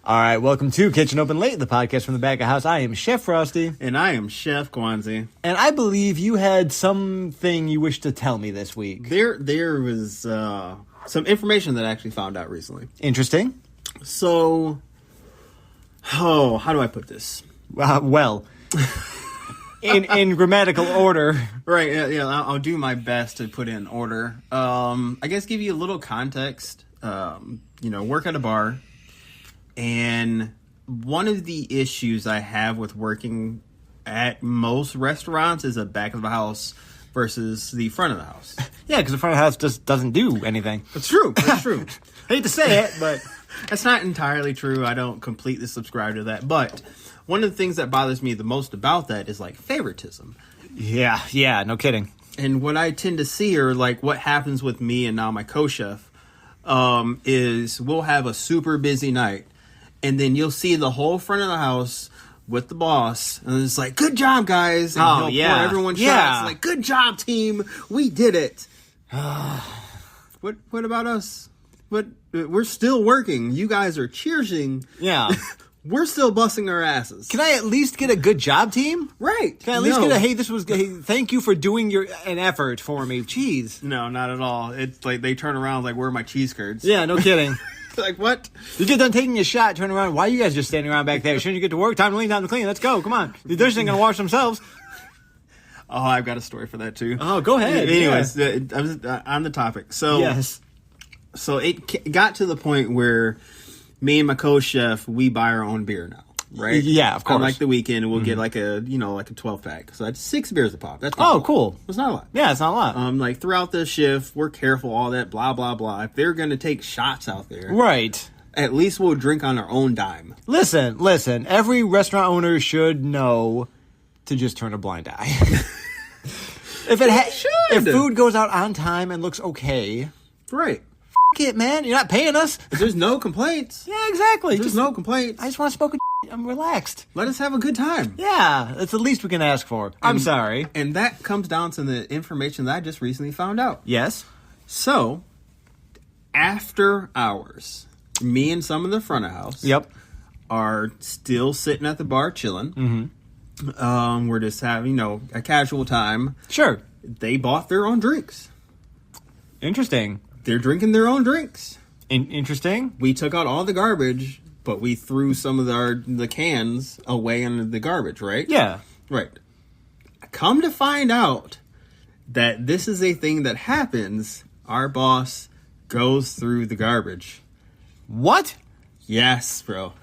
All right, welcome to Kitchen Open Late, the podcast from the back of house. I am Chef Frosty. And I am Chef Kwanzi. And I believe you had something you wish to tell me this week. There was some information that I actually found out recently. Interesting. So, how do I put this? Well, in grammatical order. Right, yeah, I'll do my best to put in order. I guess give you a little context. Work at a bar. And one of the issues I have with working at most restaurants is the back of the house versus the front of the house. Yeah, because the front of the house just doesn't do anything. It's true. It's true. I hate to say it, but that's not entirely true. I don't completely subscribe to that. But one of the things that bothers me the most about that is like favoritism. Yeah, no kidding. And what I tend to see, or like what happens with me and now my co-chef, is we'll have a super busy night. And then you'll see the whole front of the house with the boss. And it's like, good job, guys. And he'll pour everyone shots. Like, good job, team. We did it. What about us? We're still working. You guys are cheering. Yeah. We're still busting our asses. Can I at least get a good job, team? Right. Can I at least get a, thank you for doing an effort for me. Jeez. No, not at all. It's like they turn around like, where are my cheese curds? Yeah, no kidding. Like, what? You get done taking a shot, turn around. Why are you guys just standing around back there? Shouldn't you get to work? Time to lean, time to clean. Let's go. Come on. The dishes ain't going to wash themselves. Oh, I've got a story for that, too. Oh, go ahead. Anyways, I was on the topic. So, yes. So it got to the point where me and my co-chef, we buy our own beer now. Right? Yeah, of course. On like the weekend, we'll get like a 12-pack. So that's 6 beers a pop. That's cool. It's not a lot. Yeah, it's not a lot. Like throughout the shift, we're careful, all that, blah, blah, blah. If they're going to take shots out there. Right. At least we'll drink on our own dime. Listen. Every restaurant owner should know to just turn a blind eye. If food goes out on time and looks okay. Right. It, man. You're not paying us. If there's no complaints. Yeah, exactly. There's no complaints. I just want to smoke a I'm relaxed. Let us have a good time. Yeah, that's the least we can ask for. I'm sorry. And that comes down to the information that I just recently found out. Yes. So, after hours, me and some of the front of house are still sitting at the bar chilling. Mm-hmm. We're just having, a casual time. Sure. They bought their own drinks. Interesting. They're drinking their own drinks. Interesting. We took out all the garbage, but we threw some of the cans away into the garbage, right? Yeah. Right. Come to find out that this is a thing that happens, our boss goes through the garbage. What? Yes, bro.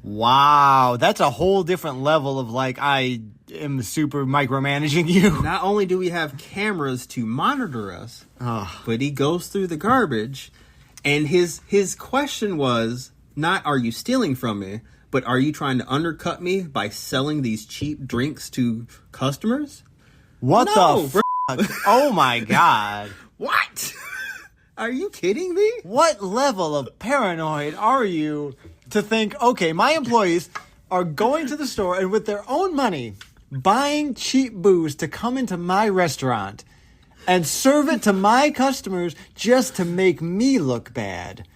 Wow. That's a whole different level of I am super micromanaging you. Not only do we have cameras to monitor us, but he goes through the garbage, and his question was, not are you stealing from me, but are you trying to undercut me by selling these cheap drinks to customers? What the fuck? Oh my God. What? Are you kidding me? What level of paranoid are you to think, okay, my employees are going to the store and with their own money buying cheap booze to come into my restaurant and serve it to my customers just to make me look bad?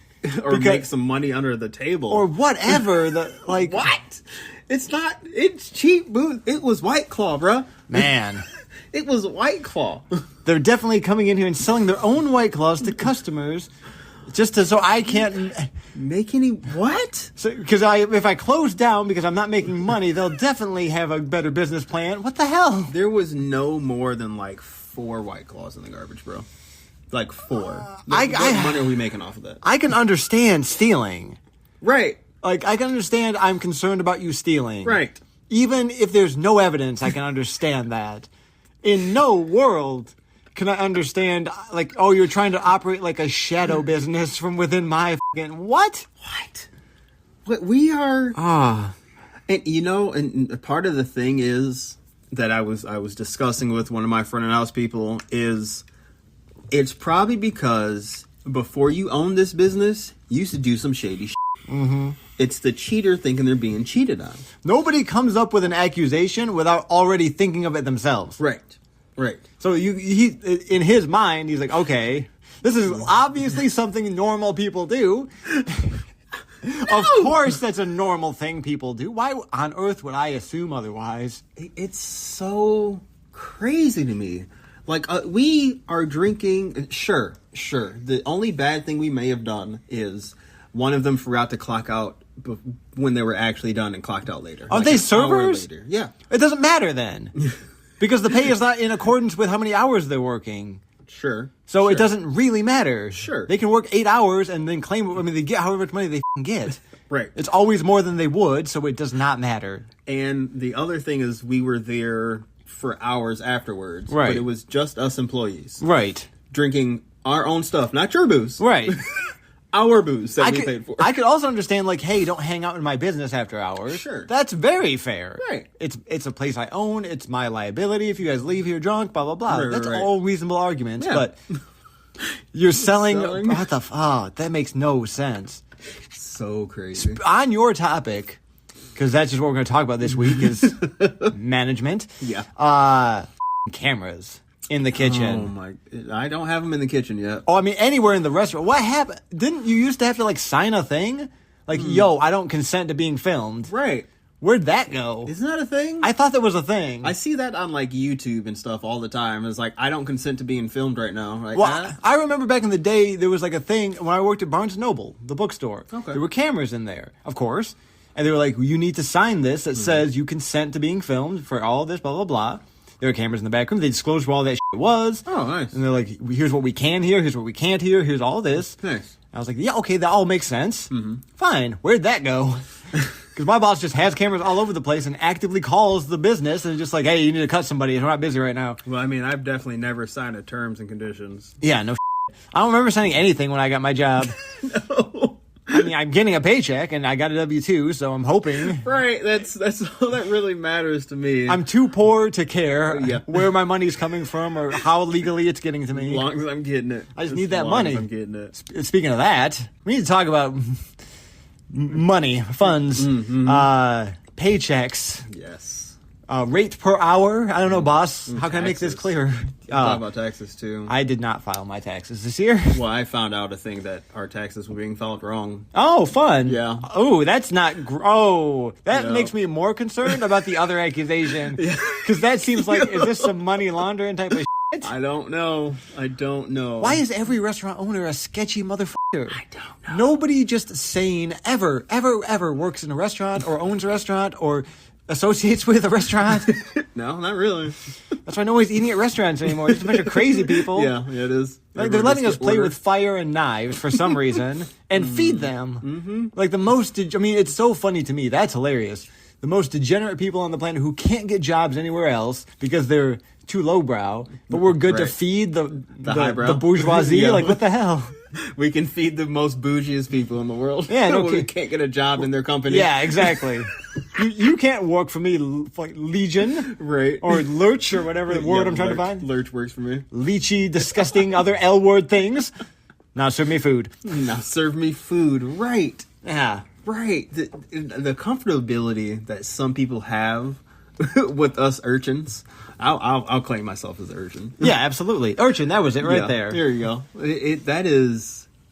Or make some money under the table. Or whatever. What? It's cheap booze. It was White Claw, bro. Man. It was White Claw. They're definitely coming in here and selling their own White Claws to customers so I can't make any what? Because if I close down because I'm not making money, they'll definitely have a better business plan. What the hell? There was no more than 4 White Claws in the garbage, bro. 4. What money are we making off of that? I can understand stealing. Right. I can understand I'm concerned about you stealing. Right. Even if there's no evidence, I can understand that. In no world can I understand, you're trying to operate like a shadow business from within my fucking... What? What we are... And, and part of the thing is that I was discussing with one of my front of house people is... It's probably because before you own this business, you used to do some shady shit. Mm-hmm. It's the cheater thinking they're being cheated on. Nobody comes up with an accusation without already thinking of it themselves. Right. So he in his mind, he's like, okay, this is obviously something normal people do. Of course, that's a normal thing people do. Why on earth would I assume otherwise? It's so crazy to me. Like, we are drinking. Sure. The only bad thing we may have done is one of them forgot to clock out when they were actually done and clocked out later. Are they servers? Yeah. It doesn't matter then. Because the pay is not in accordance with how many hours they're working. Sure. So it doesn't really matter. Sure. They can work 8 hours and then claim, they get however much money they get. Right. It's always more than they would, so it does not matter. And the other thing is we were there for hours afterwards. Right. But it was just us employees. Right. Drinking our own stuff, not your booze. Right. Our booze that we paid for. I could also understand, like, hey, don't hang out in my business after hours. Sure. That's very fair. Right. It's a place I own. It's my liability if you guys leave here drunk, blah, blah, blah. Right, That's right. all reasonable arguments. Yeah. But you're selling... Selling? What the... Oh, that makes no sense. So crazy. On your topic, because that's just what we're going to talk about this week, is management. Yeah. Cameras in the kitchen. Oh my! I don't have them in the kitchen yet. Oh, I mean, anywhere in the restaurant. What happened? Didn't you used to have to, like, sign a thing? Like, yo, I don't consent to being filmed. Right. Where'd that go? Isn't that a thing? I thought that was a thing. I see that on, like, YouTube and stuff all the time. It's like, I don't consent to being filmed right now. Like, Well, I remember back in the day, there was, like, a thing when I worked at Barnes & Noble, the bookstore. Okay. There were cameras in there, of course. And they were like, you need to sign this that says you consent to being filmed for all this, blah, blah, blah. There were cameras in the back room. They disclosed where all that shit was. Oh, nice. And they're like, here's what we can hear, here's what we can't hear, here's all this. Nice. I was like, yeah, okay, that all makes sense. Fine. Where'd that go? Because my boss just has cameras all over the place and actively calls the business and just like, hey, you need to cut somebody. We're not busy right now. Well, I mean, I've definitely never signed a terms and conditions. Yeah, no I don't remember signing anything when I got my job. No. I mean, I'm getting a paycheck and I got a W-2, so I'm hoping. Right. That's all that really matters to me. I'm too poor to care Yeah. where my money's coming from or how legally it's getting to me. As long as I'm getting it. I just need that As long money. as I'm getting it. Speaking of that, we need to talk about money, funds, paychecks, Yes. rate per hour. I don't know, boss. How can I make this Taxes. clear? Talk about taxes, too. I did not file my taxes this year. Well, I found out a thing that our taxes were being filed wrong. Oh, fun. Yeah. Oh, that's not... that Yeah. makes me more concerned about the other accusation. Because that seems like, is this some money laundering type of shit? I don't know. Why is every restaurant owner a sketchy motherfucker? I don't know. Nobody just sane ever works in a restaurant or owns a restaurant or associates with a restaurant. No, not really. That's why no one's eating at restaurants anymore. It's a bunch of crazy people. Yeah, it is. Like, they're letting us play with fire and knives for some reason and feed them. Mm-hmm. Like the most... I mean, it's so funny to me. That's hilarious. The most degenerate people on the planet who can't get jobs anywhere else because they're too lowbrow, but we're good to Right. feed the highbrow. the bourgeoisie. Yeah. Like, what the hell? We can feed the most bougiest people in the world. Yeah, no we kid- can't get a job in their company. Yeah, exactly. you can't work for me, like Legion, Right. or Lurch, or whatever the word Yeah, I'm trying to Lurch- find. Lurch works for me. Leechy, disgusting, other L word things. Now serve me food. Now serve me food. Right. Yeah. Right. The comfortability that some people have with us urchins. I'll claim myself as an urchin. Yeah, absolutely. Urchin, that was it right Yeah, there. There you go.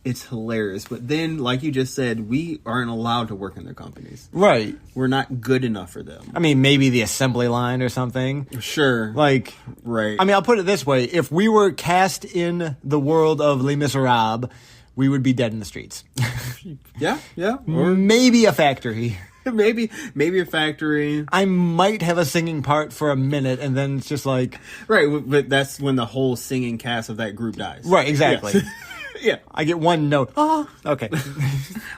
It's hilarious. But then, like you just said, we aren't allowed to work in their companies. Right. We're not good enough for them. I mean, maybe the assembly line or something. Sure. Like, right. I mean, I'll put it this way. If we were cast in the world of Les Miserables, we would be dead in the streets. yeah. Or Maybe a factory. maybe a factory. I might have a singing part for a minute, and then it's just like... Right, but that's when the whole singing cast of that group dies. Right, exactly. Yes. Yeah. I get one note. Oh, okay.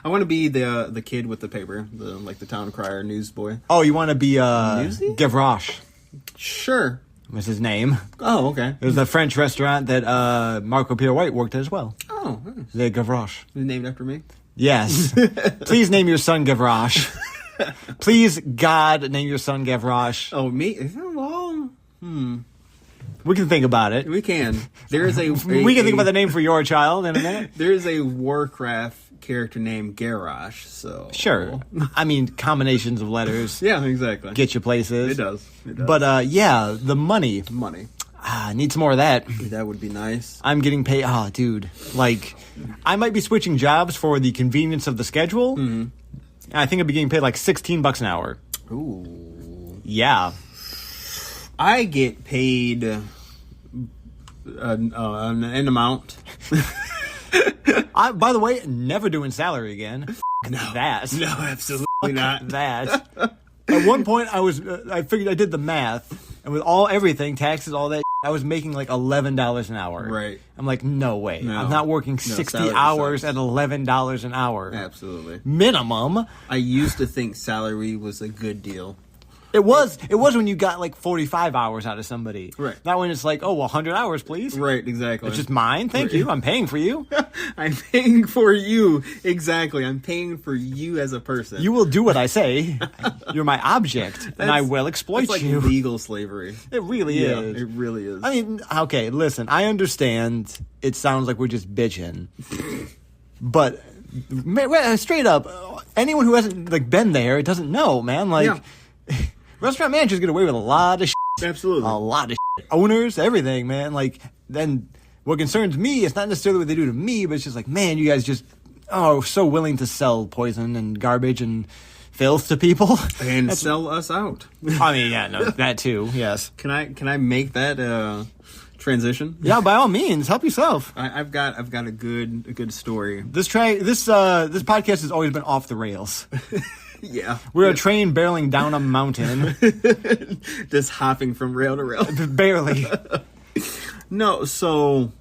I want to be the kid with the paper, the town crier newsboy. Oh, you want to be Newsy? Gavroche Sure. was his name. Oh, okay. It was a French restaurant that Marco Pierre White worked at as well. Oh, nice. Le Gavroche. It's named after me. Yes. Please name your son Gavroche. Please, God, name your son Gavroche. Oh, me? Well, We can think about it. we can. There is a We can think about the name for your child in a minute. There is a Warcraft character named Garrosh, so... Sure. I mean, combinations of letters Yeah, exactly. get you places. It does. But, yeah, the money. Money. I need some more of that. That would be nice. I'm getting paid. Oh, dude. Like, I might be switching jobs for the convenience of the schedule. Mm-hmm. I think I'd be getting paid like $16 an hour. Ooh. Yeah. I get paid an amount. By the way, never doing salary again. No. That. No, absolutely not. That. At one point, I figured I did the math, and with everything, taxes, all that, I was making like $11 an hour. Right. I'm like, no way. No. I'm not working 60 hours at $11 an hour. Absolutely. Minimum. I used to think salary was a good deal. It was when you got like 45 hours out of somebody. Right. Not when it's like, oh, well, 100 hours, please. Right, exactly. It's just mine. Thank you. I'm paying for you. I'm paying for you. Exactly. I'm paying for you as a person. You will do what I say. You're my object, and I will exploit it's like you. Legal slavery. It really is. It really is. I mean, okay, listen, I understand it sounds like we're just bitching. But straight up, anyone who hasn't like been there, it doesn't know, man. Like, restaurant managers get away with a lot of shit. Absolutely. A lot of shit. Owners, everything, man. Like, then what concerns me, it's not necessarily what they do to me, but it's just like, man, you guys just, so willing to sell poison and garbage and filth to people. And sell us out. I mean, yeah, no, that too, yes. Can I make that transition? Yeah, by all means, help yourself. I've got a good story. This podcast has always been off the rails. Yeah. We're a train barreling down a mountain. Just hopping from rail to rail. Barely. No, so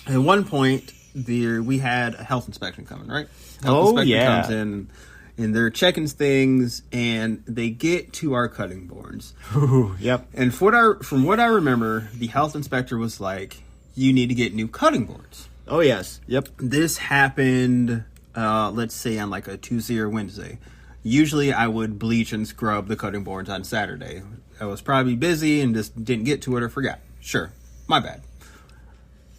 at one point we had a health inspection coming, right? Health inspector comes in and they're checking things and they get to our cutting boards. Ooh, yep. And from what I remember, the health inspector was like, you need to get new cutting boards. Oh, yes. Yep. This happened, let's say on like a Tuesday or Wednesday. Usually I would bleach and scrub the cutting boards on Saturday. I was probably busy and just didn't get to it or forgot. Sure, my bad.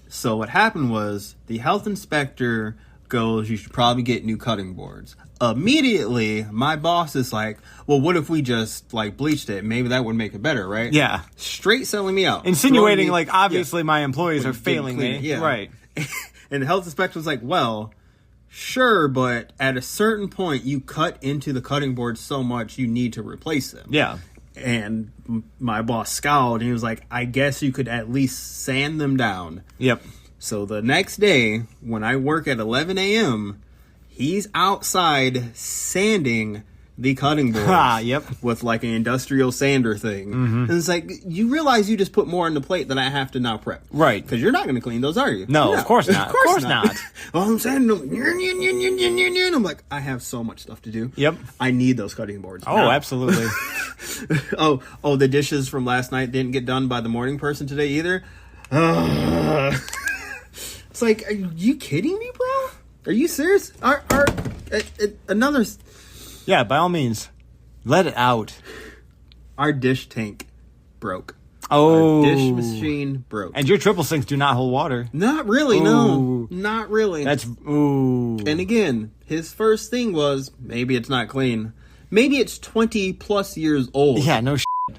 So what happened was the health inspector goes, you should probably get new cutting boards. Immediately, my boss is like, well, what if we just like bleached it? Maybe that would make it better, right? Yeah. Straight selling me out. Insinuating like, obviously my employees are failing me. Yeah. Right. And the health inspector was like, well, sure, but at a certain point, you cut into the cutting board so much, you need to replace them. Yeah. And my boss scowled, and he was like, I guess you could at least sand them down. Yep. So the next day, when I work at 11 a.m., he's outside sanding the cutting boards yep. with like an industrial sander thing. Mm-hmm. And it's like, you realize you just put more on the plate than I have to now prep. Right. Because you're not going to clean those, are you? No, of course not. Of course not. Oh, I'm sanding them. I'm like, I have so much stuff to do. Yep. I need those cutting boards. Oh, now. absolutely. Oh, the dishes from last night didn't get done by the morning person today either. It's like, are you kidding me, bro? Are you serious? Another... Yeah, by all means. Let it out. Our dish tank broke. Oh. Our dish machine broke. And your triple sinks do not hold water. Not really, no. Not really. Ooh. And again, his first thing was, maybe it's not clean. Maybe it's 20 plus years old. Yeah, no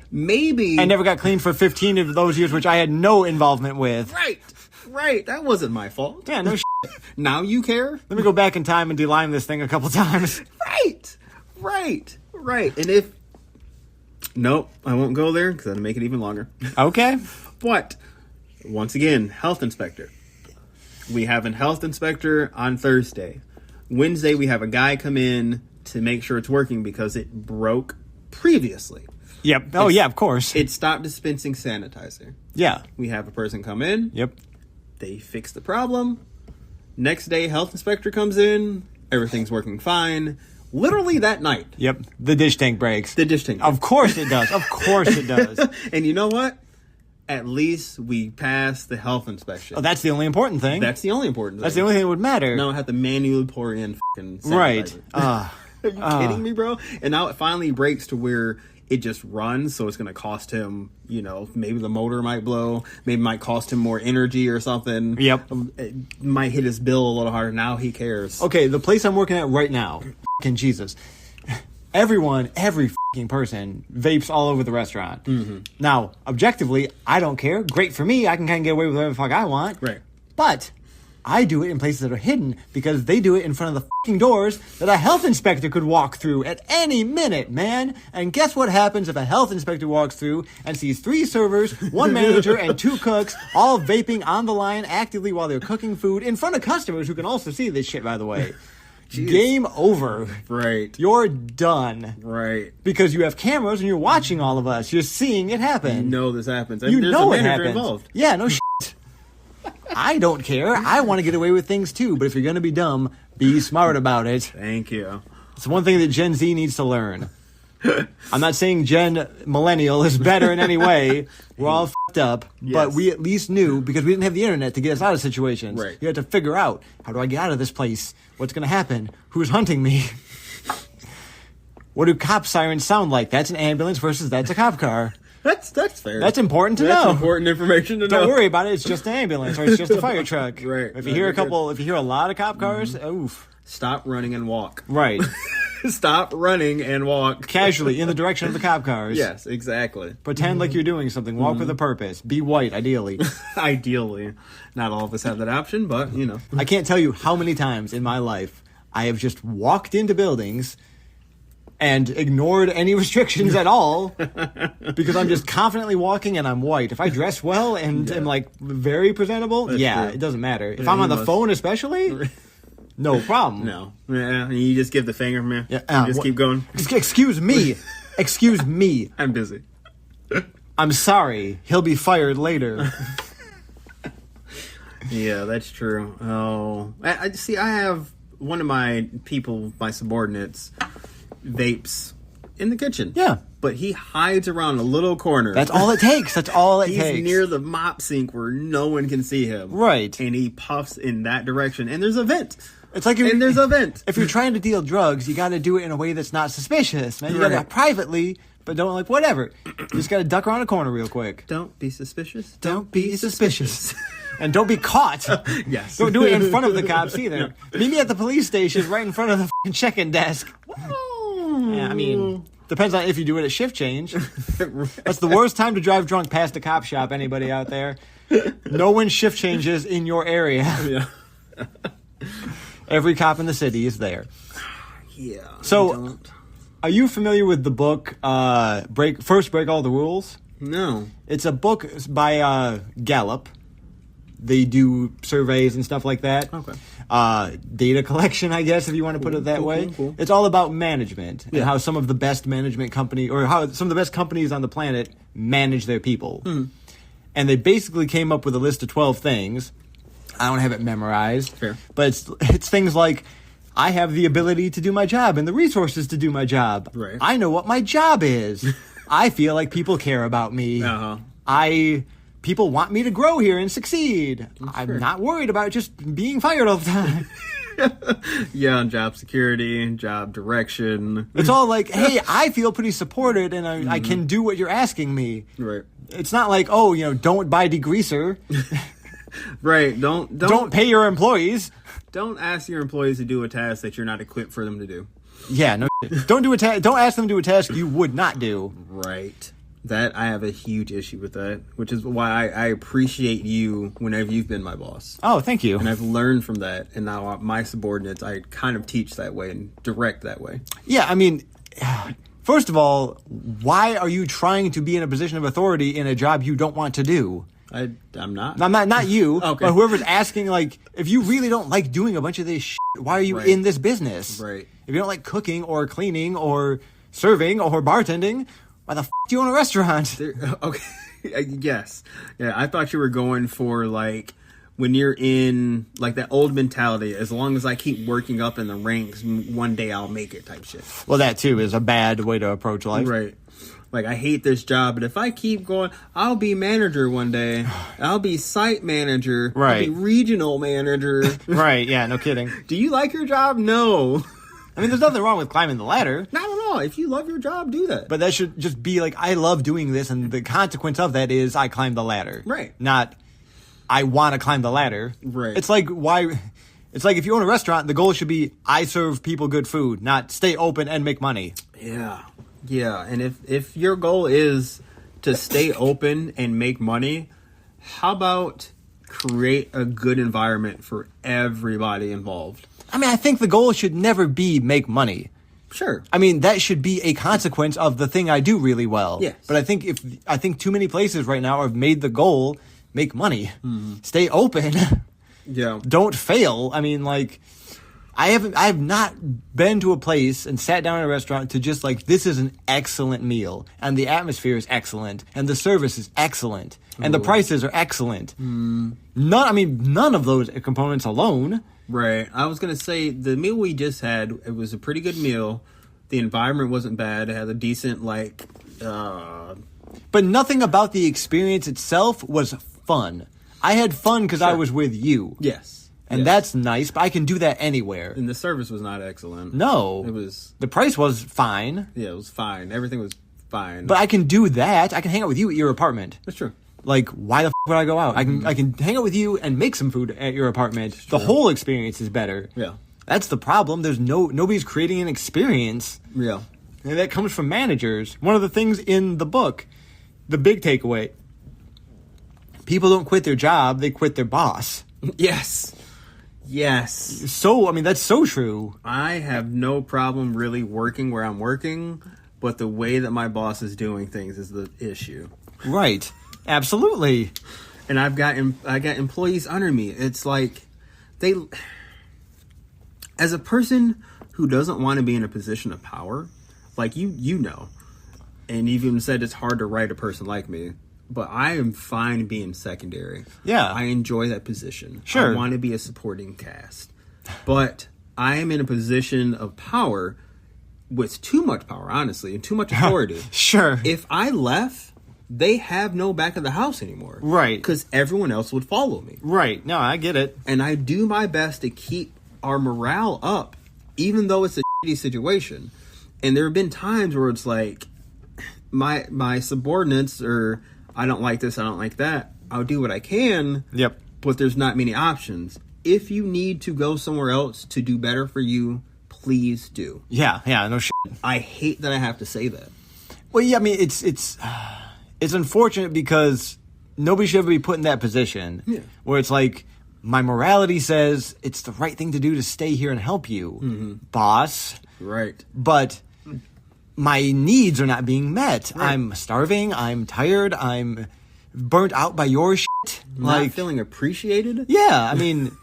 Maybe... I never got cleaned for 15 of those years, which I had no involvement with. Right. That wasn't my fault. Yeah, no Now you care? Let me go back in time and delime this thing a couple times. Right. And if... Nope, I won't go there because that'll make it even longer. Okay. But, once again, health inspector. We have a health inspector on Thursday. Wednesday, we have a guy come in to make sure it's working because it broke previously. Yep. Oh, yeah, of course. It stopped dispensing sanitizer. Yeah. We have a person come in. Yep. They fix the problem. Next day, health inspector comes in. Everything's working fine. Literally that night. Yep. The dish tank breaks. Of course it does. Of course it does. And you know what? At least we passed the health inspection. Oh, that's the only important thing. That's the only important thing. That's the only thing that would matter. Now I have to manually pour in fucking sanitizer. Right. Are you kidding me, bro? And now it finally breaks to where it just runs, so it's going to cost him, maybe the motor might blow, maybe it might cost him more energy or something. Yep. It might hit his bill a little harder. Now he cares. Okay, the place I'm working at right now, fucking Jesus. every fucking person vapes all over the restaurant. Mm-hmm. Now, objectively, I don't care. Great for me. I can kind of get away with whatever the fuck I want. Right. But I do it in places that are hidden because they do it in front of the fucking doors that a health inspector could walk through at any minute, man. And guess what happens if a health inspector walks through and sees 3 servers, 1 manager, and 2 cooks all vaping on the line actively while they're cooking food in front of customers who can also see this shit, by the way. Jeez. Game over. Right. You're done. Right. Because you have cameras and you're watching all of us. You're seeing it happen. You know this happens. You There's know a it manager happens. involved. Yeah, no shit. I don't care. I want to get away with things too. But if you're going to be dumb, be smart about it. Thank you. It's one thing that Gen Z needs to learn. I'm not saying Gen Millennial is better in any way. We're all fucked up. Yes. But we at least knew, because we didn't have the internet to get us out of situations. Right. You had to figure out, how do I get out of this place? What's going to happen? Who's hunting me? What do cop sirens sound like? That's an ambulance versus that's a cop car. That's fair. That's important to That's know. important information to know. Don't worry about it. It's just an ambulance or it's just a fire truck. Right. If you hear if you hear a lot of cop cars, oof. Stop running and walk. Right. Stop running and walk. Casually in the direction of the cop cars. Yes, exactly. Pretend like you're doing something. Walk with a purpose. Be white, ideally. Ideally. Not all of us have that option, but, you know. I can't tell you how many times in my life I have just walked into buildings and ignored any restrictions at all because I'm just confidently walking and I'm white. If I dress well and am like very presentable, That's true. It doesn't matter. If Yeah, I'm on you the must. phone especially, no problem. No. Yeah, you just give the finger, man. Yeah, You just keep going. Excuse me. Excuse me. I'm busy. I'm sorry. He'll be fired later. Yeah, that's true. Oh. I see, I have one of my subordinates, vapes in the kitchen. Yeah. But he hides around a little corner. That's all it takes. That's all it takes. He's near the mop sink where no one can see him. Right. And he puffs in that direction. And there's a vent. It's like And there's a vent. If you're trying to deal drugs, you got to do it in a way that's not suspicious, man. You got to Right. privately, but don't like whatever. You just got to duck around a corner real quick. Don't be suspicious. Don't be suspicious. And don't be caught. Yes. Don't do it in front of the cops either. Meet me at the police station right in front of the f***ing check-in desk. Yeah, I mean, depends on if you do it at shift change. That's the worst time to drive drunk past a cop shop, anybody out there. No one shift changes in your area. Yeah. Every cop in the city is there. Yeah. So, are you familiar with the book Break All the Rules? No. It's a book by Gallup. They do surveys and stuff like that. Okay. Data collection, I guess, if you want to put it that way. Cool. It's all about management and how some of the best management company, or how some of the best companies on the planet manage their people. And they basically came up with a list of 12 things. I don't have it memorized. Fair. But it's things like, I have the ability to do my job and the resources to do my job. Right. I know what my job is. I feel like people care about me. Uh-huh. People want me to grow here and succeed. I'm not worried about just being fired all the time. Yeah, and job security, and job direction. It's all like, hey, I feel pretty supported and I can do what you're asking me. Right. It's not like, don't buy degreaser. Right. Don't pay your employees. Don't ask your employees to do a task that you're not equipped for them to do. Yeah, no shit. Don't ask them to do a task you would not do. Right. That, I have a huge issue with that, which is why I appreciate you whenever you've been my boss. Oh, thank you. And I've learned from that, and now my subordinates, I kind of teach that way and direct that way. Yeah, I mean, first of all, why are you trying to be in a position of authority in a job you don't want to do? I'm not. I'm not you, Okay. but whoever's asking, like, if you really don't like doing a bunch of this shit, why are you Right. in this business? Right. If you don't like cooking or cleaning or serving or bartending, why the do you own a restaurant? Okay. Yes. Yeah, I thought you were going for, like, when you're in, like, that old mentality, as long as I keep working up in the ranks, one day I'll make it type shit. Well, that, too, is a bad way to approach life. Right. Like, I hate this job, but if I keep going, I'll be manager one day. I'll be site manager. Right. I'll be regional manager. Right, yeah, no kidding. Do you like your job? No. I mean, there's nothing wrong with climbing the ladder. Not at all. If you love your job, do that. But that should just be like, I love doing this, and the consequence of that is I climb the ladder. Right. Not, I want to climb the ladder. Right. It's like, if you own a restaurant, the goal should be, I serve people good food, not stay open and make money. Yeah. And if your goal is to stay open and make money, how about create a good environment for everybody involved? I mean, I think the goal should never be make money. Sure. I mean, that should be a consequence of the thing I do really well. Yes. But I think too many places right now have made the goal make money. Stay open. Yeah. Don't fail. I mean, like, I have not been to a place and sat down at a restaurant to just like, this is an excellent meal and the atmosphere is excellent and the service is excellent and the prices are excellent. None of those components alone. Right. I was going to say the meal we just had, it was a pretty good meal. The environment wasn't bad. It had a decent, But nothing about the experience itself was fun. I had fun because I was with you. Yes. And that's nice, but I can do that anywhere. And the service was not excellent. No. It was... The price was fine. Yeah, it was fine. Everything was fine. But I can do that. I can hang out with you at your apartment. That's true. Like, why the would I go out? I can hang out with you and make some food at your apartment. The whole experience is better. Yeah. That's the problem. There's nobody's creating an experience. Yeah. And that comes from managers. One of the things in the book, the big takeaway, people don't quit their job, they quit their boss. Yes. So, I mean, that's so true. I have no problem really working where I'm working, but the way that my boss is doing things is the issue. Right. Absolutely. And I got employees under me. It's like as a person who doesn't want to be in a position of power, like you know, and you've even said it's hard to write a person like me, but I am fine being secondary. Yeah. I enjoy that position. Sure. I want to be a supporting cast. But I am in a position of power with too much power, honestly, and too much authority. Sure. If I left, they have no back of the house anymore. Right. Because everyone else would follow me. Right. No, I get it. And I do my best to keep our morale up, even though it's a shitty situation. And there have been times where it's like, my subordinates, or I don't like this, I don't like that. I'll do what I can. Yep. But there's not many options. If you need to go somewhere else to do better for you, please do. Yeah, no shit. I hate that I have to say that. Well, yeah, I mean, it's unfortunate because nobody should ever be put in that position where it's like, my morality says it's the right thing to do to stay here and help you, boss. Right. But my needs are not being met. Right. I'm starving. I'm tired. I'm burnt out by your shit. Not feeling appreciated? Yeah, I mean,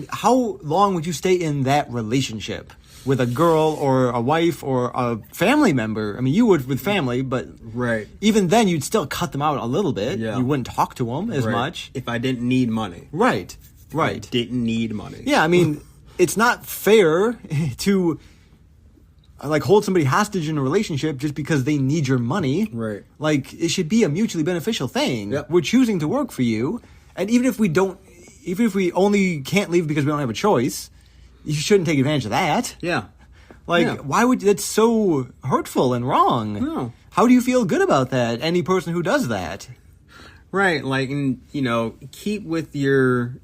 how long would you stay in that relationship with a girl or a wife or a family member? I mean, you would with family, but right. Even then, you'd still cut them out a little bit. Yeah. You wouldn't talk to them as much. If I didn't need money. Right. I didn't need money. Yeah, I mean, it's not fair to like hold somebody hostage in a relationship just because they need your money. Right. Like, it should be a mutually beneficial thing. Yep. We're choosing to work for you, and even if we only can't leave because we don't have a choice, you shouldn't take advantage of that. Yeah. Like, why would that's so hurtful and wrong? No. How do you feel good about that? Any person who does that. Right. Like, and, keep with your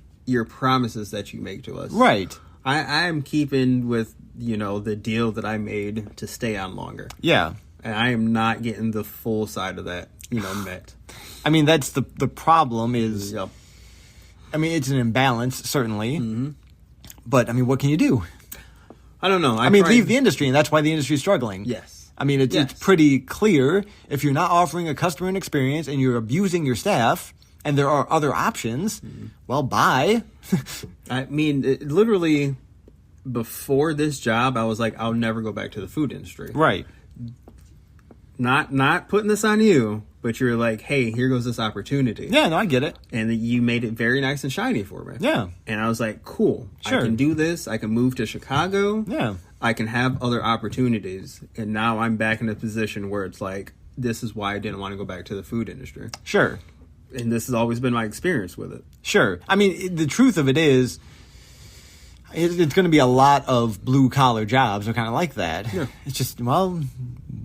promises that you make to us. Right. I am keeping with, the deal that I made to stay on longer. Yeah. And I am not getting the full side of that, met. I mean, that's the problem is, Yep. I mean, it's an imbalance, certainly. Mm-hmm. But, I mean, what can you do? I don't know. Leave the industry, and that's why the industry is struggling. Yes. I mean, it's pretty clear if you're not offering a customer an experience and you're abusing your staff and there are other options, well, bye. I mean, literally, before this job, I was like, I'll never go back to the food industry. Right. Not putting this on you, but you're like, hey, here goes this opportunity. Yeah, no, I get it. And you made it very nice and shiny for me. Yeah. And I was like, cool. Sure. I can do this. I can move to Chicago. Yeah. I can have other opportunities. And now I'm back in a position where it's like, this is why I didn't want to go back to the food industry. Sure. And this has always been my experience with it. Sure. I mean, the truth of it is, it's going to be a lot of blue-collar jobs are kind of like that. Yeah. It's just, well,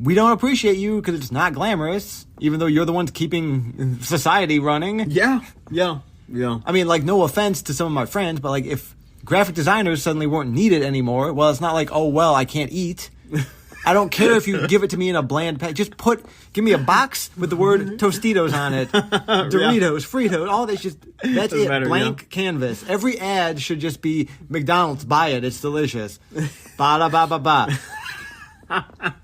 we don't appreciate you because it's not glamorous, even though you're the ones keeping society running. Yeah. I mean, like, no offense to some of my friends, but, like, if graphic designers suddenly weren't needed anymore, well, it's not like, oh, well, I can't eat. I don't care if you give it to me in a bland pack. Just give me a box with the word Tostitos on it, Doritos, Fritos, all that's that's it. Matter, blank canvas. Every ad should just be McDonald's. Buy it. It's delicious. Ba da ba ba ba.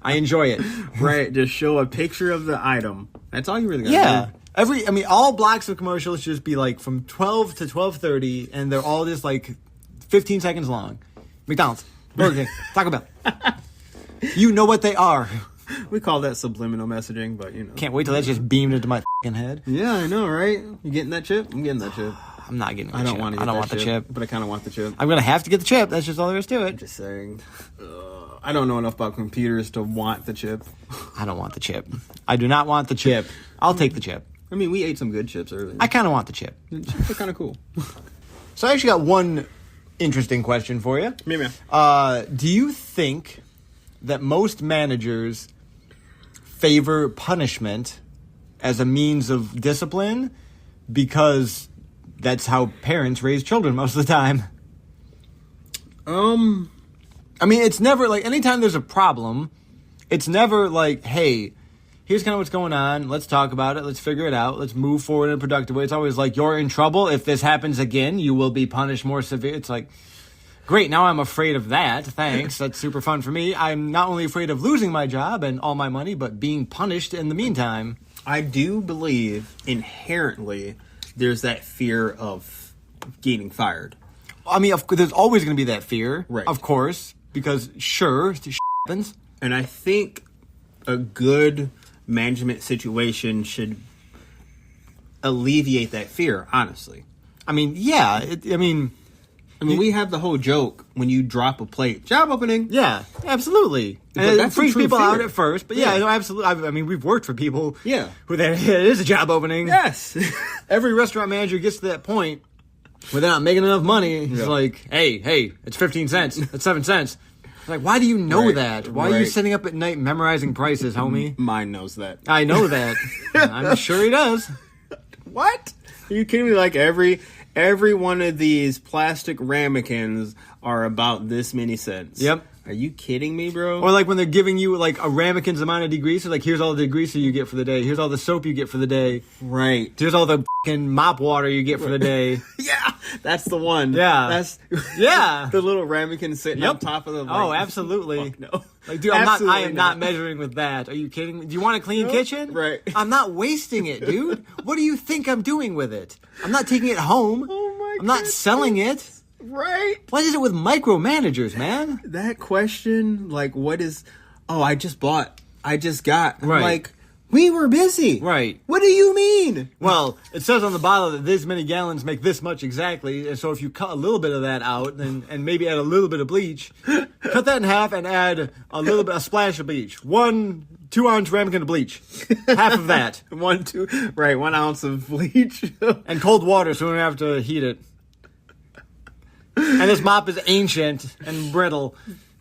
I enjoy it. Right. Just show a picture of the item. That's all you really got. Yeah. All blocks of commercials should just be like from 12 to 12:30, and they're all just like 15 seconds long. McDonald's, Burger King, Taco Bell. You know what they are. We call that subliminal messaging, but Can't wait till that's just beamed into my fucking head. Yeah, I know, right? You getting that chip? I'm getting that chip. I'm not getting the I don't chip. want to. I don't want the chip. But I kind of want the chip. I'm gonna have to get the chip. That's just all there is to it. Just saying. I don't know enough about computers to want the chip. I don't want the chip. I do not want the chip. I'll take the chip. I mean, we ate some good chips earlier. I kind of want the chip. Chips are kind of cool. So I actually got one interesting question for you. Yeah. Do you think that most managers favor punishment as a means of discipline because that's how parents raise children most of the time? I mean, it's never like anytime there's a problem, it's never like, hey, here's kind of what's going on. Let's talk about it. Let's figure it out. Let's move forward in a productive way. It's always like, you're in trouble. If this happens again, you will be punished more severe. It's like, great, now I'm afraid of that. Thanks. That's super fun for me. I'm not only afraid of losing my job and all my money, but being punished in the meantime. I do believe inherently there's that fear of getting fired. I mean, there's always going to be that fear, right? Of course, because sure, shit happens. And I think a good management situation should alleviate that fear, honestly. I mean, yeah. I mean, we have the whole joke when you drop a plate. Job opening. Yeah, absolutely. But And it that's a freaks true people fear. out at first, but yeah, no, absolutely. I mean, we've worked for people. Yeah. Who it is a job opening. Yes. Every restaurant manager gets to that point where they're not making enough money. It's like, hey, it's 15 cents. It's 7 cents. It's like, why do you know that? Why are you sitting up at night memorizing prices, homie? Mine knows that. I know that. I'm sure he does. What? Are you kidding me? Like every one of these plastic ramekins are about this many cents. Yep. Are you kidding me, bro? Or like when they're giving you like a ramekin's amount of degreaser, like here's all the degreaser you get for the day. Here's all the soap you get for the day. Right. Here's all the fucking mop water you get for the day. Yeah, that's the one. Yeah. That's Yeah. the little ramekin sitting on top of the. Oh, absolutely. Fuck no. Like, dude, I am not measuring with that. Are you kidding me? Do you want a clean kitchen? Right. I'm not wasting it, dude. What do you think I'm doing with it? I'm not taking it home. Oh my I'm not selling it. Right. What is it with micromanagers, man? That question, like, what is? Oh, I just got. I'm Right. like, we were busy. Right. What do you mean? Well, it says on the bottle that this many gallons make this much exactly, and so if you cut a little bit of that out, and maybe add a little bit of bleach, cut that in half and add a splash of bleach. 1 2-ounce ramekin of bleach. Half of that. 1 ounce of bleach. And cold water so we don't have to heat it. And this mop is ancient and brittle.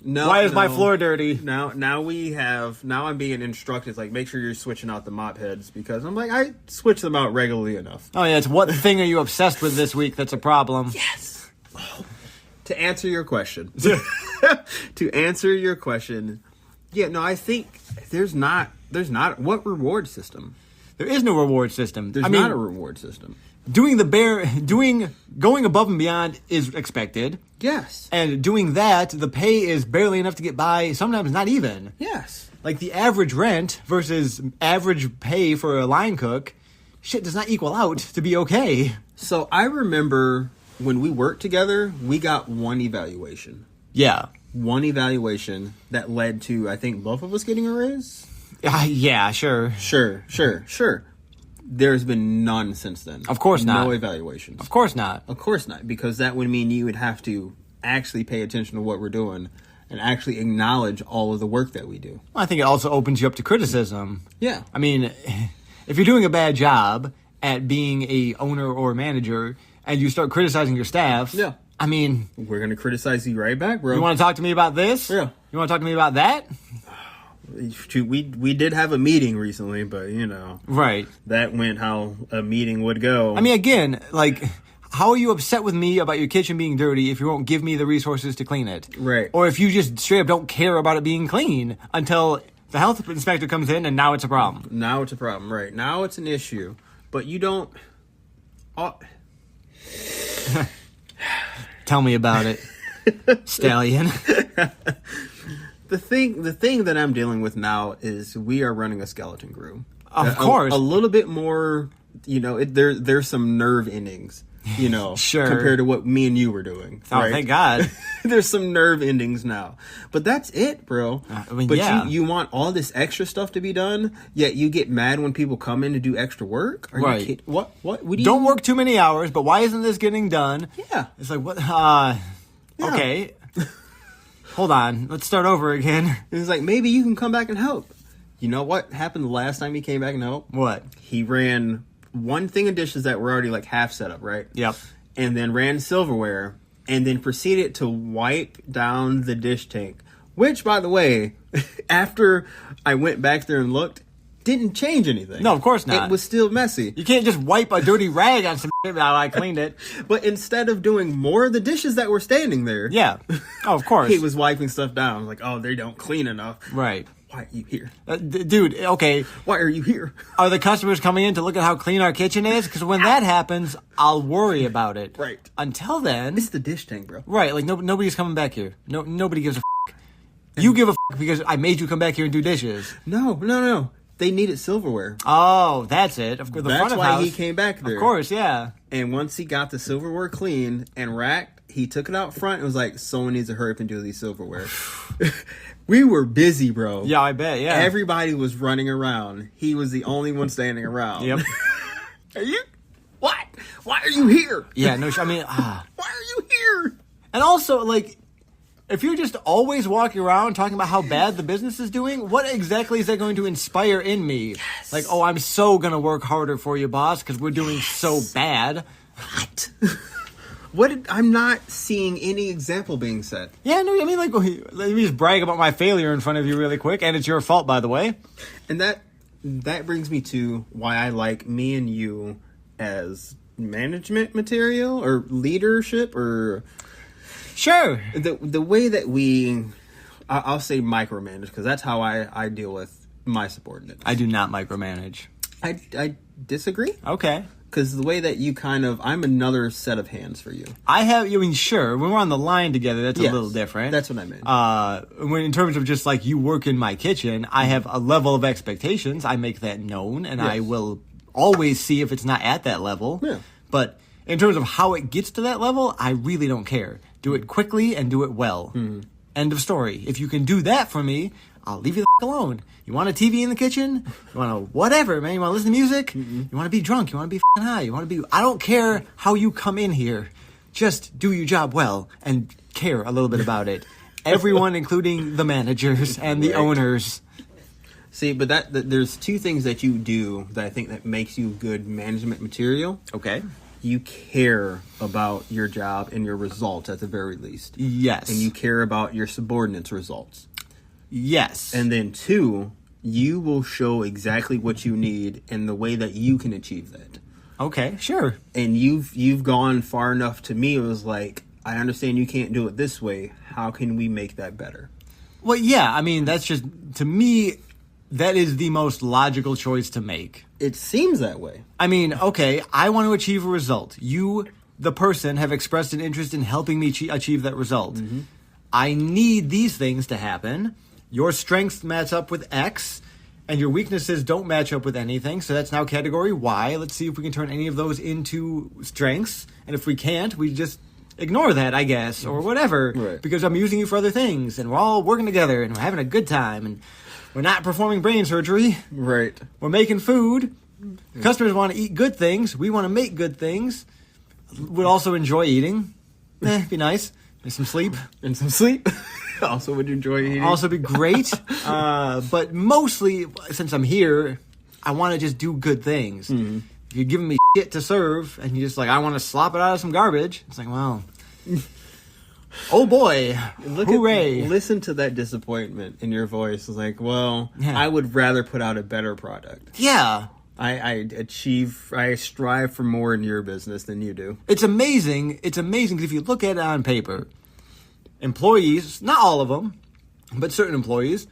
No, Why is my floor dirty? Now I'm being instructed. It's like, make sure you're switching out the mop heads, because I'm like, I switch them out regularly enough. Oh yeah, it's what thing are you obsessed with this week that's a problem? Yes. Oh. To answer your question. Yeah, no, I think there's not what reward system? There is no reward system. There's not a reward system. Going above and beyond is expected. Yes. And doing that, the pay is barely enough to get by, sometimes not even. Yes. Like the average rent versus average pay for a line cook, shit does not equal out to be okay. So I remember when we worked together, we got one evaluation. Yeah. One evaluation that led to, I think, both of us getting a raise? Yeah, sure. Sure. There's been none since then. Of course not. No evaluations. Of course not. Of course not, because that would mean you would have to actually pay attention to what we're doing and actually acknowledge all of the work that we do. I think it also opens you up to criticism. Yeah. I mean, if you're doing a bad job at being a owner or manager and you start criticizing your staff, yeah. I mean, we're going to criticize you right back, bro. You want to talk to me about this? Yeah. You want to talk to me about that? We did have a meeting recently, but, Right. that went how a meeting would go. I mean, again, like, how are you upset with me about your kitchen being dirty if you won't give me the resources to clean it? Right. Or if you just straight up don't care about it being clean until the health inspector comes in and now it's a problem. Now it's a problem, right. Now it's an issue. But you don't... Tell me about it, Stallion. The thing that I'm dealing with now is we are running a skeleton crew. Of course. A little bit more, there's some nerve endings, Sure. compared to what me and you were doing. Oh, right? thank God. There's some nerve endings now. But that's it, bro. But yeah. you want all this extra stuff to be done, yet you get mad when people come in to do extra work? Are right. you kidding? What do you... Don't work too many hours, but why isn't this getting done? Yeah. It's like, what? Yeah. Okay. Hold on. Let's start over again. It's like, maybe you can come back and help. You know what happened the last time he came back and helped? What? He ran one thing of dishes that were already like half set up, right? Yep. And then ran silverware, and then proceeded to wipe down the dish tank. Which, by the way, after I went back there and looked, didn't change anything. No, of course not. It was still messy. You can't just wipe a dirty rag on some shit now I cleaned it. But instead of doing more of the dishes that were standing there... Yeah. Oh, of course. he was wiping stuff down. I was like, oh, they don't clean enough. Right. Why are you here? Dude, okay. Why are you here? Are the customers coming in to look at how clean our kitchen is? Because when that happens, I'll worry about it. Right. Until then... It's the dish tank, bro. Right, like nobody's coming back here. Nobody gives a f***. You give a f*** because I made you come back here and do dishes. No. They needed silverware. Oh, that's it. Of course, That's why he came back there. Of course, yeah. And once he got the silverware clean and racked, he took it out front and was like, someone needs to hurry up and do these silverware. We were busy, bro. Yeah, I bet, yeah. Everybody was running around. He was the only one standing around. Yep. Are you... What? Why are you here? Yeah, no, I mean... Why are you here? And also, like... If you're just always walking around talking about how bad the business is doing, what exactly is that going to inspire in me? Yes. Like, oh, I'm so going to work harder for you, boss, because we're doing so bad. What? I'm not seeing any example being set. Yeah, no, I mean, like, let me just brag about my failure in front of you really quick, and it's your fault, by the way. And that brings me to why I like me and you as management material or leadership or... Sure. The way that I'll say micromanage, because that's how I deal with my subordinates. I do not micromanage. I disagree. Okay. Because the way that you I'm another set of hands for you. Sure, when we're on the line together, that's a little different. That's what I meant. When in terms of just like you work in my kitchen, I have a level of expectations. I make that known, and I will always see if it's not at that level. Yeah. But in terms of how it gets to that level, I really don't care. Do it quickly and do it well. Mm. End of story. If you can do that for me, I'll leave you the alone. You want a TV in the kitchen? You want to whatever, man. You want to listen to music? Mm-mm. You want to be drunk? You want to be high? You want to be... I don't care how you come in here. Just do your job well and care a little bit about it. Everyone, including the managers and the owners. See, but that there's two things that you do that I think that makes you good management material. Okay. You care about your job and your results at the very least. Yes. And you care about your subordinates' results. Yes. And then two, you will show exactly what you need and the way that you can achieve that. Okay, sure. And you've gone far enough to me. It was like, I understand you can't do it this way. How can we make that better? Well, yeah. I mean, that's just, to me, that is the most logical choice to make. It seems that way. I mean, okay, I want to achieve a result. You, the person, have expressed an interest in helping me achieve that result. Mm-hmm. I need these things to happen. Your strengths match up with X, and your weaknesses don't match up with anything, so that's now category Y. Let's see if we can turn any of those into strengths, and if we can't, we just ignore that, I guess, or whatever, right. Because I'm using you for other things, and we're all working together, and we're having a good time, and we're not performing brain surgery. Right. We're making food. Customers want to eat good things. We want to make good things. Would also enjoy eating. Be nice. And some sleep. And some sleep. Also would enjoy eating. Also be great. But mostly, since I'm here, I want to just do good things. Mm-hmm. If you're giving me shit to serve, and you're just like, I want to slop it out of some garbage, it's like, well... Oh boy! Hooray! Listen to that disappointment in your voice. It's like, well, I would rather put out a better product. Yeah. I strive for more in your business than you do. It's amazing. It's amazing because if you look at it on paper, employees, not all of them, but certain employees,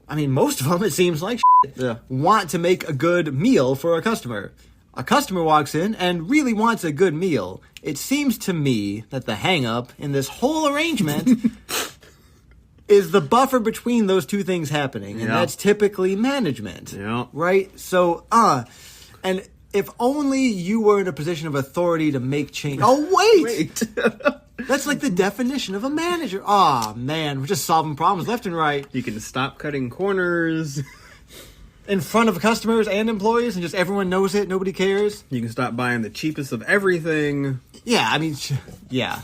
I mean, most of them, it seems like, want to make a good meal for a customer. A customer walks in and really wants a good meal. It seems to me that the hang-up in this whole arrangement is the buffer between those two things happening. And that's typically management. Yeah. Right? So, and if only you were in a position of authority to make change. Oh, wait! That's like the definition of a manager. Oh, man. We're just solving problems left and right. You can stop cutting corners. In front of customers and employees, and just everyone knows it. Nobody cares. You can stop buying the cheapest of everything. Yeah, I mean, yeah.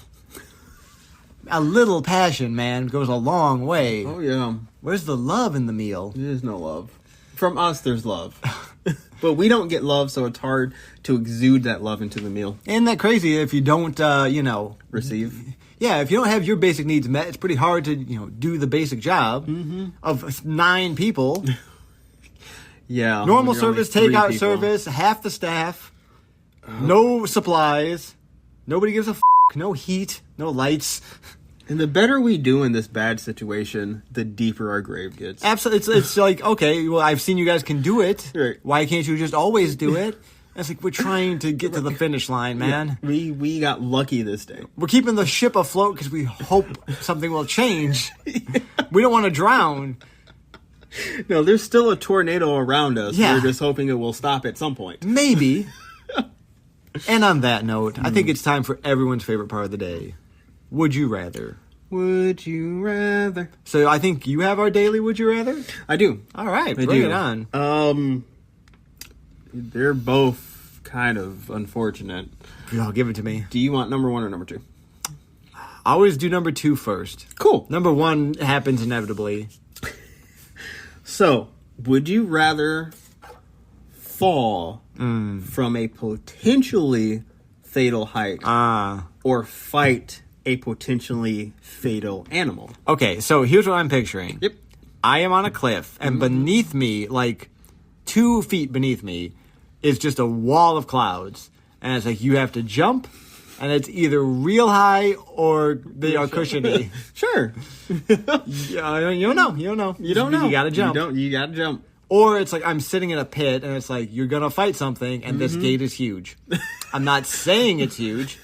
A little passion, man, goes a long way. Oh, yeah. Where's the love in the meal? There's no love. From us, there's love. But we don't get love, so it's hard to exude that love into the meal. Isn't that crazy if you don't, Receive. Yeah, if you don't have your basic needs met, it's pretty hard to, do the basic job of 9 people. Yeah. Normal service, takeout service, half the staff, no supplies, nobody gives a no heat, no lights. And the better we do in this bad situation, the deeper our grave gets. Absolutely. It's like, okay, well, I've seen you guys can do it. Right. Why can't you just always do it? It's like, we're trying to get to the finish line, man. Yeah, we got lucky this day. We're keeping the ship afloat because we hope something will change. We don't want to drown. No, there's still a tornado around us. Yeah. We're just hoping it will stop at some point. Maybe. And on that note, I think it's time for everyone's favorite part of the day. Would you rather? Would you rather? So I think you have our daily Would You Rather? I do. All right, I bring do. it on. They're both kind of unfortunate. Oh, give it to me. Do you want number 1 or number 2? I always do number 2 first. Cool. Number 1 happens inevitably. So, would you rather fall from a potentially fatal height or fight a potentially fatal animal? Okay, so here's what I'm picturing. Yep. I am on a cliff, and beneath me, like 2 feet beneath me, is just a wall of clouds. And it's like you have to jump, and it's either real high or they are cushiony. Sure. You don't know. You don't know. You don't know. You gotta jump. You gotta jump. Or it's like I'm sitting in a pit, and it's like you're gonna fight something, and this gate is huge. I'm not saying it's huge.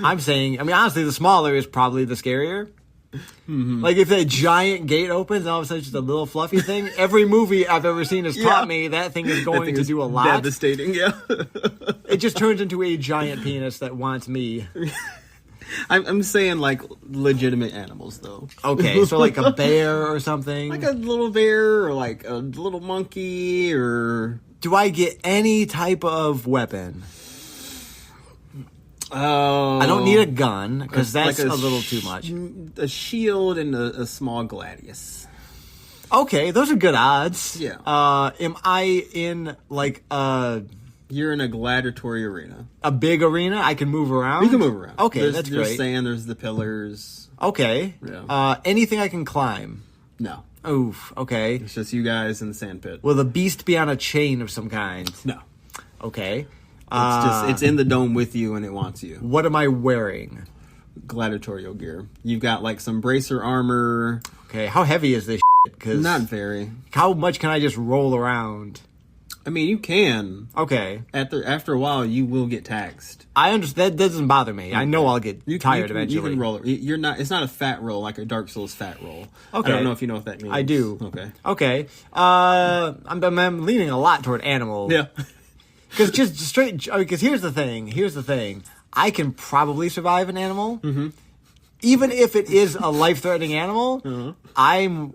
I'm saying, honestly, the smaller is probably the scarier. Like if a giant gate opens and all of a sudden it's just a little fluffy thing. Every movie I've ever seen has taught me that thing is going to do a lot. Devastating, yeah. It just turns into a giant penis that wants me. I'm saying like legitimate animals though. Okay, so like a bear or something. Like a little bear or like a little monkey or... Do I get any type of weapon? Oh, I don't need a gun because that's like a little too much. A shield and a small gladius. Okay, those are good odds. Yeah. Am I in like You're in a gladiatory arena. a big arena? I can move around. You can move around. Okay, that's there's great. sand. There's the pillars. Okay. Yeah. Anything I can climb? No, Oof. Okay. it's just you guys in the sand pit. Will the beast be on a chain of some kind? No, Okay. it's in the dome with you and it wants you. What am I wearing? Gladiatorial gear. You've got like some bracer armor. Okay. How heavy is this? Because Not very. how much can I just roll around? I mean, you can. Okay. After a while, you will get taxed. I understand. That doesn't bother me. I know I'll get tired eventually. You can roll it. You're not. It's not a fat roll like a Dark Souls fat roll. Okay. I don't know if you know what that means. I do. Okay. Okay. I'm leaning a lot toward animal. Yeah. Because just straight. Because here's the thing. I can probably survive an animal. Mm-hmm. Even if it is a life-threatening animal, I'm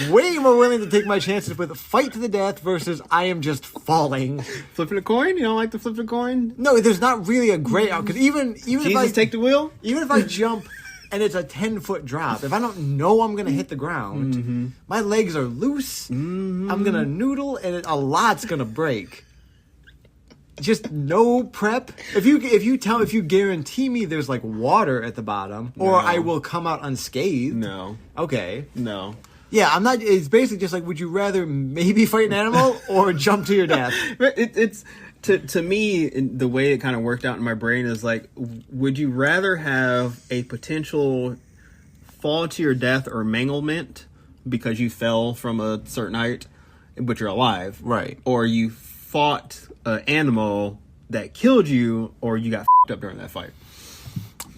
way more willing to take my chances with a fight to the death versus I am just falling. Flipping a coin? You don't like to flip a coin? No, there's not really a gray out. Because even if I take the wheel? even if I jump and it's a 10-foot drop, if I don't know I'm going to hit the ground, my legs are loose, I'm going to noodle, and a lot's going to break. Just no prep. If you guarantee me there's like water at the btom, or I will come out unscathed. No. Okay. No. Yeah, I'm not. It's basically just like, would you rather maybe fight an animal or jump to your death? It's to me, the way it kind of worked out in my brain is like, would you rather have a potential fall to your death or manglement because you fell from a certain height, but you're alive, Right? Or you fought an animal that killed you, or you got f***ed up during that fight?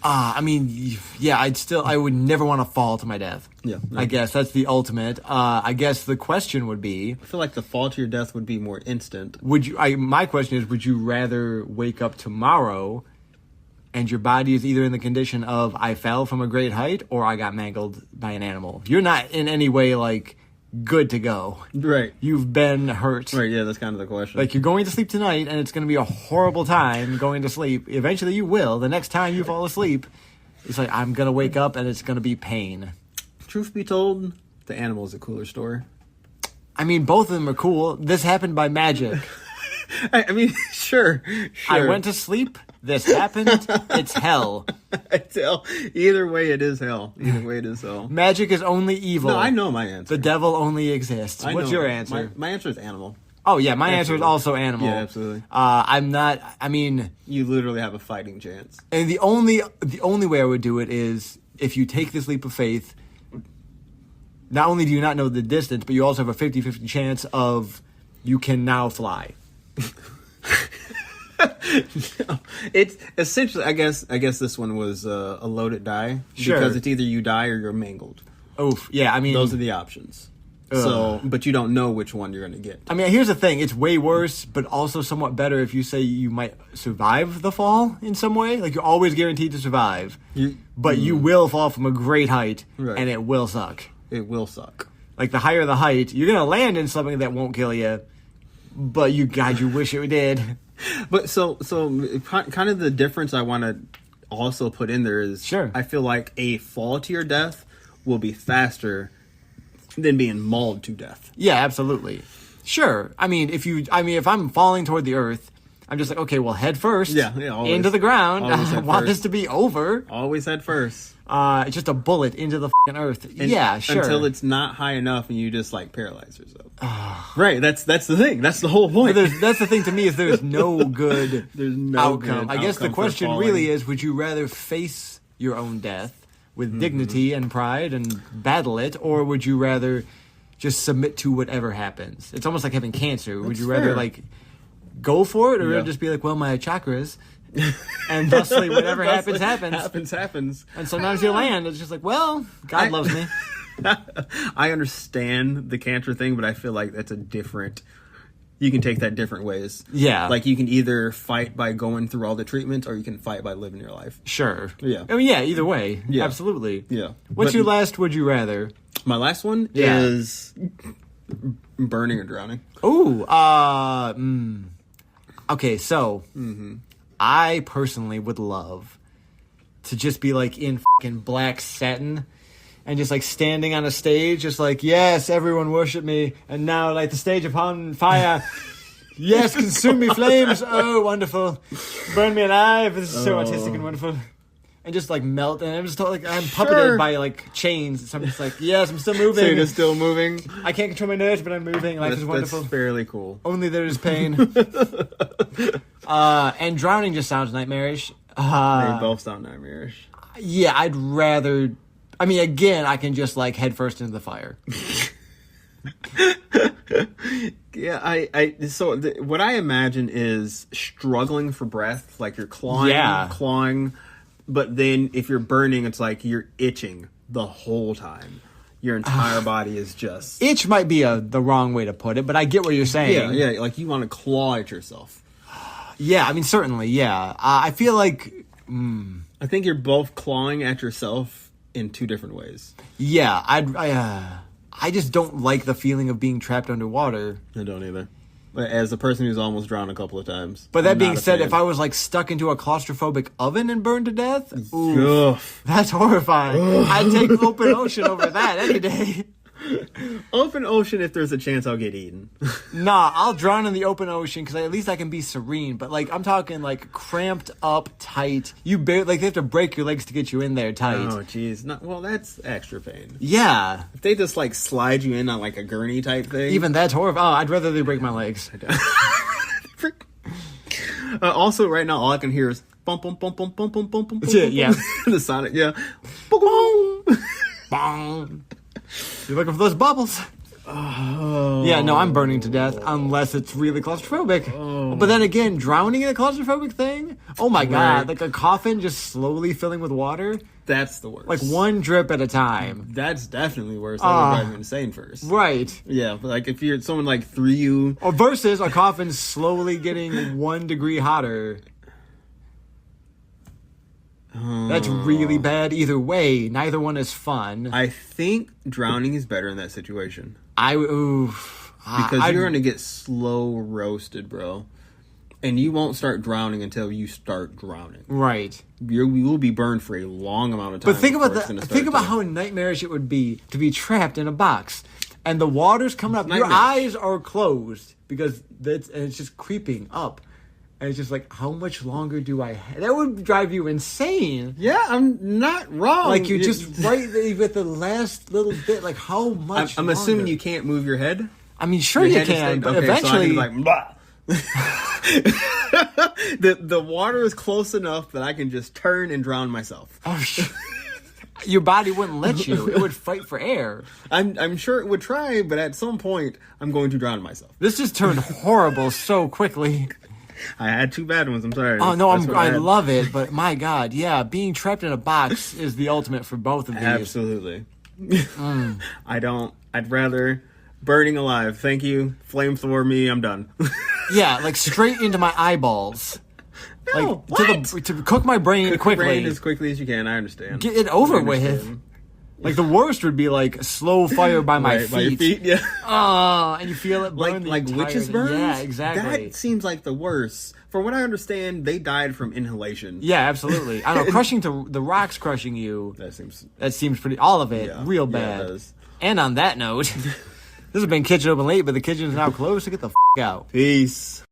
I mean, yeah, I would never want to fall to my death. Yeah. I guess that's the ultimate. I guess the question would be, I feel like the fall to your death would be more instant. my question is, would you rather wake up tomorrow and your body is either in the condition of I fell from a great height or I got mangled by an animal? You're not in any way like good to go. Right. You've been hurt. Right, yeah, that's kind of the question. Like, you're going to sleep tonight, and it's going to be a horrible time going to sleep. Eventually, you will. The next time you fall asleep, it's like, I'm going to wake up, and it's going to be pain. Truth be told, the animal is a cooler story. I mean, both of them are cool. This happened by magic. I mean, sure. I went to sleep. This happened. It's hell. It's hell. Either way, it is hell. Either way, it is hell. Magic is only evil. No, I know my answer. The devil only exists. What's your answer? My answer is animal. Oh, yeah, my answer is also animal. Yeah, absolutely. I'm not, I mean... You literally have a fighting chance. And the only way I would do it is if you take this leap of faith, not only do you not know the distance, but you also have a 50-50 chance of you can now fly. No, it's essentially, I guess this one was a loaded die. Sure. Because it's either you die or you're mangled. Oof, yeah, I mean... Those are the options. So, but you don't know which one you're going to get. I mean, here's the thing. It's way worse, but also somewhat better if you say you might survive the fall in some way. Like, you're always guaranteed to survive. But you will fall from a great height, Right. and it will suck. It will suck. Like, the higher the height, you're going to land in something that won't kill you, but you wish it did. But so kind of the difference I want to also put in there is, Sure. I feel like a fall to your death will be faster than being mauled to death. Yeah, absolutely. Sure. I mean, if I'm falling toward the earth, I'm just like, okay, well, head first. Yeah, always. Into the ground. Always I head want first. this to be over. Always head first. It's just a bullet into the fucking earth. Yeah, sure. Until it's not high enough and you just like paralyze yourself. Right. That's the thing. That's the whole point. That's the thing to me is there's no good There's no outcome. good I guess the outcome for question falling. really is, would you rather face your own death with dignity and pride and battle it, or would you rather just submit to whatever happens? It's almost like having cancer. Would That's you rather fair. like go for it, or Yeah. just be like, well, my chakras, and thusly whatever happens. Happens. And sometimes you land. It's just like, well, God loves me. I understand the cancer thing, but I feel like that's a different. You can take that different ways. Yeah. Like you can either fight by going through all the treatments, or you can fight by living your life. Sure. Yeah. I mean, yeah. Either way. Yeah. Absolutely. Yeah. What's But your last? Would you rather? My last one Yeah. is burning or drowning. Ooh, okay, so I personally would love to just be like in fucking black satin and just like standing on a stage, just like, yes, everyone worship me, and now like the stage upon fire. Yes, consume me flames. Oh, wonderful. Burn me alive. This is so artistic and wonderful. And just like melt, and I'm just like I'm puppeted Sure. by like chains. So I'm just like, yes, I'm still moving. So you're just still moving. I can't control my nerves, but I'm moving. Life is wonderful. That's fairly cool. Only there is pain. And drowning just sounds nightmarish. They both sound nightmarish. Yeah, I'd rather. I mean, again, I can just like head first into the fire. Yeah, what I imagine is struggling for breath, like you're clawing, but then if you're burning, it's like you're itching the whole time. Your entire body is just... Itch might be the wrong way to put it, but I get what you're saying. Yeah, like you want to claw at yourself. Yeah, I mean, certainly, yeah. I feel like... I think you're both clawing at yourself in two different ways. Yeah, I just don't like the feeling of being trapped underwater. I don't either. As a person who's almost drowned a couple of times. But that I'm being not a said, fan. if I was like stuck into a claustrophobic oven and burned to death, Ugh. that's horrifying. I'd take open ocean over that any day. Open ocean if there's a chance I'll get eaten. Nah, I'll drown in the open ocean because at least I can be serene. But like, I'm talking like cramped up, tight. You barely like they have to break your legs to get you in there tight. Oh, jeez. Well, that's extra pain. Yeah, If they just like slide you in on like a gurney type thing. even that's horrible. Oh, I'd rather they break my legs. Also, right now, all I can hear is bump, bump, bump, bump, bump, bump, bump, bump. Yeah. The sonic, yeah. Boom. Bong. You're looking for those bubbles. Oh. Yeah, no, I'm burning to death unless it's really claustrophobic. Oh. But then again, drowning in a claustrophobic thing? Oh my god, like a coffin just slowly filling with water? That's the worst. Like one drip at a time. That's definitely worse. That would drive me insane first. Right. Yeah, but like if you're someone like threw you. Or versus a coffin slowly getting 1 degree hotter. That's really bad either way. Neither one is fun. I think drowning is better in that situation. Because you're going to get slow roasted, bro. And you won't start drowning until you start drowning. Right. You will be burned for a long amount of time. But think about how nightmarish it would be to be trapped in a box. And the water's coming up. Your eyes are closed because it's just creeping up. And it's just like, how much longer do I have? That would drive you insane. Yeah, I'm not wrong. Like, you're just right there with the last little bit. Like, how much I'm assuming you can't move your head? I mean, sure you can, but eventually... So I can be like, the water is close enough that I can just turn and drown myself. Oh, your body wouldn't let you. It would fight for air. I'm sure it would try, but at some point, I'm going to drown myself. This just turned horrible so quickly. I had 2 bad ones. I'm sorry. Oh no, I love it, but my God, yeah, being trapped in a box is the ultimate for both of these. Absolutely. I'd rather burning alive. Thank you. Flamethrower me. I'm done. Yeah, like straight into my eyeballs. No, like to cook my brain quickly. Brain as quickly as you can. I understand. Get it over with. Like the worst would be like slow fire by my feet. By your feet, yeah. And you feel it burn like witches' burns. Yeah, exactly. That seems like the worst. For what I understand, they died from inhalation. Yeah, absolutely. I don't know. The rocks crushing you. That seems pretty. All of it, real bad. Yeah, it does. And on that note, this has been Kitchen Open Late, but the kitchen is now closed. So get the out. Peace.